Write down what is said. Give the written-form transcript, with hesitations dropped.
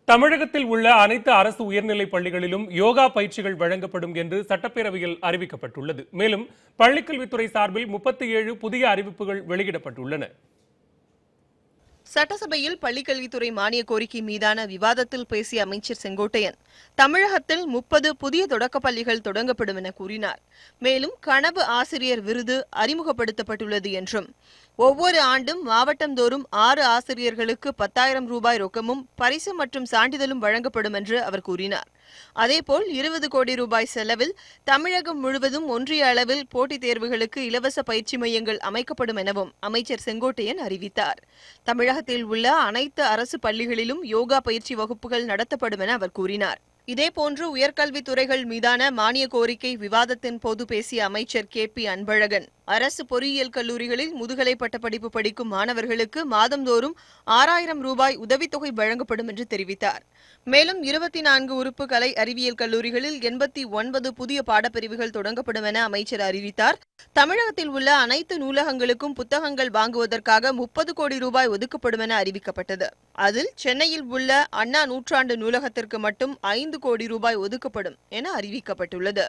தமிழகத்தில் உள்ள அனைத்து அரசு உயர்நிலைப் பள்ளிகளிலும் யோகா பயிற்சிகள் வழங்கப்படும் என்று சட்டப்பேரவையில் அறிவிக்கப்பட்டுள்ளது. மேலும் பள்ளிக்கல்வித்துறை சார்பில் 37 புதிய அறிவிப்புகள் வெளியிடப்பட்டுள்ளன. சட்டசபையில் பள்ளிக்கல்வித்துறை மானிய கோரிக்கை மீதான விவாதத்தில் பேசிய அமைச்சர் செங்கோட்டையன், தமிழகத்தில் 30 புதிய தொடக்கப் பள்ளிகள் தொடங்கப்படும் என கூறினார். மேலும் கனவு ஆசிரியர் விருது அறிமுகப்படுத்தப்பட்டுள்ளது என்றும், ஒவ்வொரு ஆண்டும் மாவட்டந்தோறும் 6 ஆசிரியர்களுக்கு 10,000 ரூபாய் ரொக்கமும் பரிசு மற்றும் சான்றிதழும் வழங்கப்படும் என்று அவர் கூறினார். அதேபோல் 20 கோடி ரூபாய் செலவில் தமிழகம் முழுவதும் ஒன்றிய அளவில் போட்டித் தேர்வுகளுக்கு இலவச பயிற்சி மையங்கள் அமைக்கப்படும் எனவும் அமைச்சர் செங்கோட்டையன் அறிவித்தார். தமிழகத்தில் உள்ள அனைத்து அரசு பள்ளிகளிலும் யோகா பயிற்சி வகுப்புகள் நடத்தப்படும் என அவர் கூறினார். இதேபோன்று உயர்கல்வித்துறைகள் மீதான மானிய கோரிக்கை விவாதத்தின் போது பேசிய அமைச்சர் KP அன்பழகன், அரசு பொறியியல் கல்லூரிகளில் முதுகலை பட்டப்படிப்பு படிக்கும் மாணவர்களுக்கு மாதந்தோறும் 6,000 ரூபாய் உதவித்தொகை வழங்கப்படும் என்று தெரிவித்தார். மேலும் 24 உறுப்பு கலை அறிவியல் கல்லூரிகளில் 89 புதிய பாடப்பிரிவுகள் தொடங்கப்படும் என அமைச்சர் அறிவித்தார். தமிழகத்தில் உள்ள அனைத்து நூலகங்களுக்கும் புத்தகங்கள் வாங்குவதற்காக 30 கோடி ரூபாய் ஒதுக்கப்படும் என அறிவிக்கப்பட்டது. அதில் சென்னையில் உள்ள அண்ணா நூற்றாண்டு நூலகத்திற்கு மட்டும் 5 கோடி ரூபாய் ஒதுக்கப்படும் என அறிவிக்கப்பட்டுள்ளது.